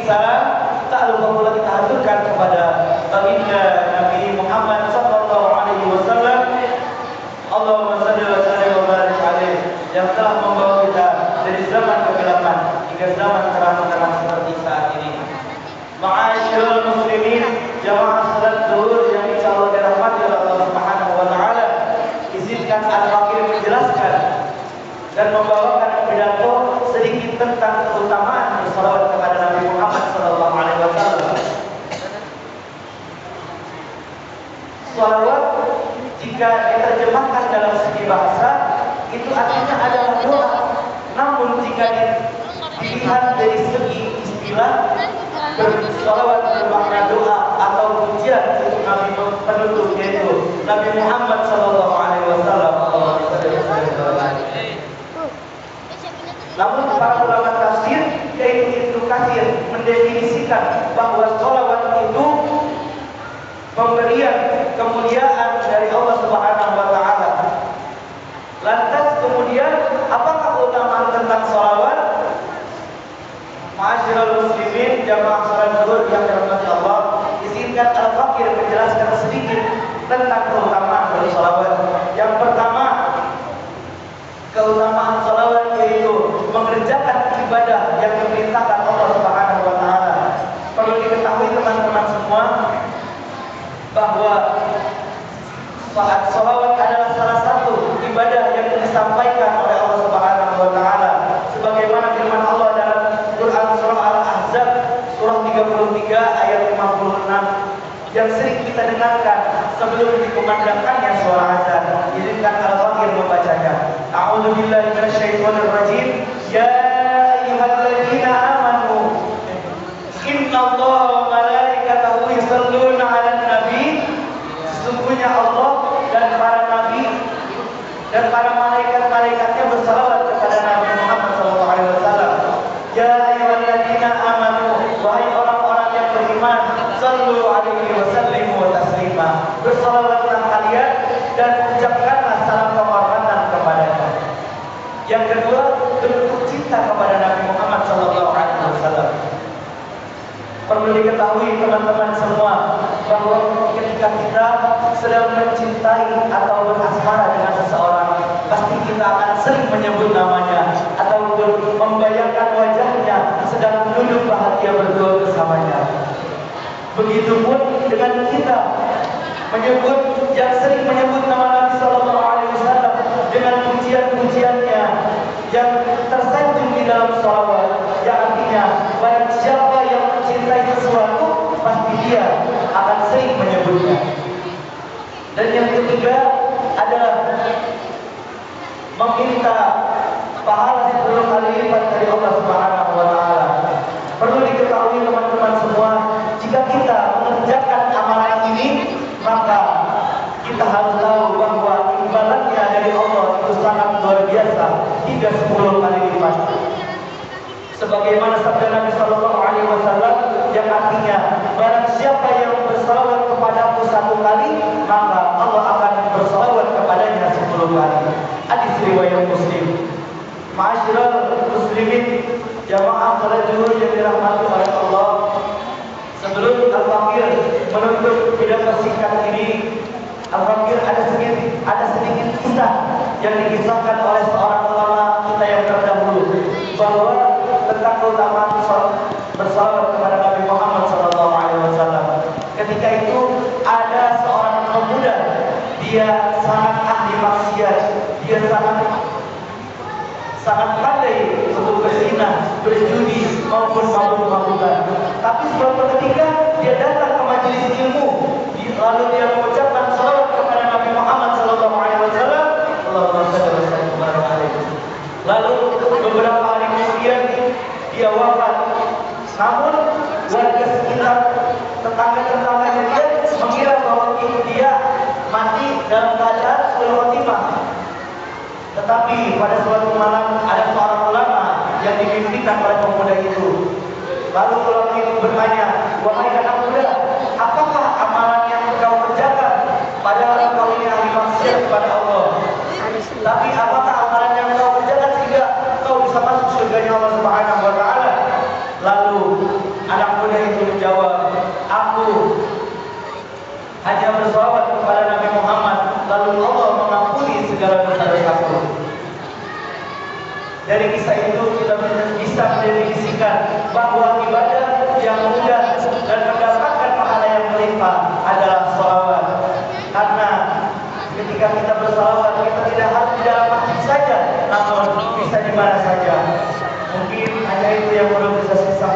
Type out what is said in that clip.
salam, tak lupa pula kita haturkan kepada baginda Nabi Muhammad sallallahu alaihi wasallam. Allahumma shalli wa sallim wa barik alaihi, yang telah membawa kita dari zaman kegelapan hingga zaman terang-terang seperti saat ini. Ma'asyiral muslimin, jamaah salat zuhur yang insyaallah dirahmati oleh Allah Subhanahu wa taala, izinkan Al-Fakir menjelaskan dan membawakan pidato sedikit tentang keutamaan bersalawat kepada Nabi Muhammad sallallahu alaihi wasallam. Salawat jika diterjemahkan dalam segi bahasa itu artinya adalah doa. Namun jika dilihat dari segi istilah, bersalawat bermakna doa atau pujian untuk Nabi penutup, yaitu Nabi Muhammad sallallahu alaihi wasallam. Namun para ulama tafsir, yaitu Ibnu Katsir, mendefinisikan bahwa salawat itu pemberian kemuliaan dari Allah Subhanahu wa taala. Lantas kemudian apakah keutamaan tentang salawat? Ma'asyiral muslimin, jamaah salat zuhur yang dirahmati Allah, izinkan Al-Fakir menjelaskan sedikit tentang keutamaan bersalawat. Yang pertama, keutamaan salawat yaitu mengerjakan ibadah yang diperintahkan Allah Subhanahu wa taala. Perlu diketahui teman-teman semua bahwa saat salawat adalah salah satu ibadah yang disampaikan oleh Allah Subhanahu wa taala, sebagaimana firman Allah dalam Quran surah Al-Ahzab surah 33 ayat 56 yang sering kita dengarkan sebelum dikumandangkannya suara azan. Izinkan Al-Fakir membacanya. A'udzu billahi minasyaitonir rajim. Ya ayyuhalladzina amanu innallaha wa malaikatahu yusholluna 'alan nabi. Sesungguhnya Allah dan para nabi dan para malaikat-malaikatnya bersalawat kepada Nabi Muhammad sallallahu alaihi wasallam. Ya ayyuhalladzina amanu, wahai orang-orang yang beriman, sallu alaihi wa sallimu taslima. Bersalawatlah kalian dan ucapkanlah salam penghormatan kepadanya. Yang kedua, bentuk cinta kepada Nabi Muhammad sallallahu alaihi wasallam. Perlu diketahui teman-teman semua bahwa ketika kita sedang mencintai atau berasmara dengan seseorang, pasti kita akan sering menyebut namanya atau membayangkan wajahnya sedang duduk bahagia berdua bersamanya. Begitupun dengan kita yang sering menyebut nama Nabi sallallahu alaihi wasallam dengan pujian-pujiannya yang tersanjung di dalam salawat, yang artinya barang siapa yang mencintai sesuatu pasti dia akan sering menyebutnya. Dan yang ketiga adalah meminta pahala 10 kali lipat dari Allah Subhanahu wa taala. Perlu diketahui teman-teman semua, jika kita mengerjakan amalan ini, maka kita harus tahu bahwa imbalannya dari Allah itu sangat luar biasa, hingga 10 kali lipat. Sebagaimana sabda Nabi sallallahu alaihi wasallam yang artinya barang siapa yang bersalawat kepadaku 1 kali, maka Allah akan bersalawat kepadanya 10 kali. Hadis riwayat Muslim. Ma'asyiral muslimin, jamaah salat zuhur yang dirahmati oleh Allah, sebelum Al-Fakir menutup pidato singkat ini, Al-Fakir ada sedikit kisah yang dikisahkan oleh seorang ulama kita yang terdahulu, bahwa tentang keutamaan bersalawat kepada Nabi Muhammad SAW. Ketika itu ada seorang pemuda, dia sangat ahli maksiat, dia sangat pandai untuk berzina, berjudi maupun mabuk-mabukan. Tapi suatu ketika dia datang ke majelis ilmu, lalu dia mengucapkan salawat kepada Nabi Muhammad SAW. Allahumma shalli wa sallim wa barik alaihi. Lalu beberapa hari kemudian dia wafat. Namun warga sekitar, tetangga-tetangganya dia mengira bahwa dia mati dalam keadaan sulul khotimah. Tetapi pada suatu malam ada seorang ulama yang dimimpikan oleh pemuda itu. Lalu ulama itu bertanya, wahai anak muda, apakah amalan yang engkau kerjakan? Padahal engkau ini ahli maksiat kepada Allah. Tapi apakah amalan yang engkau kerjakan sehingga engkau bisa masuk surganya Allah Subhanahu wa taala? Lalu anak muda itu menjawab, aku hanya bersolawat kepada Nabi Muhammad, lalu Allah mengampuni segala dosa-dosaku. Dari kisah itu kita bisa mendefinisikan bahwa ibadah yang mudah dan mendapatkan pahala yang melimpah adalah sholawat. Karena ketika kita bersalawat, kita tidak harus di dalam masjid saja, namun bisa di mana saja. Mungkin hanya itu yang perlu bisa saya sampaikan.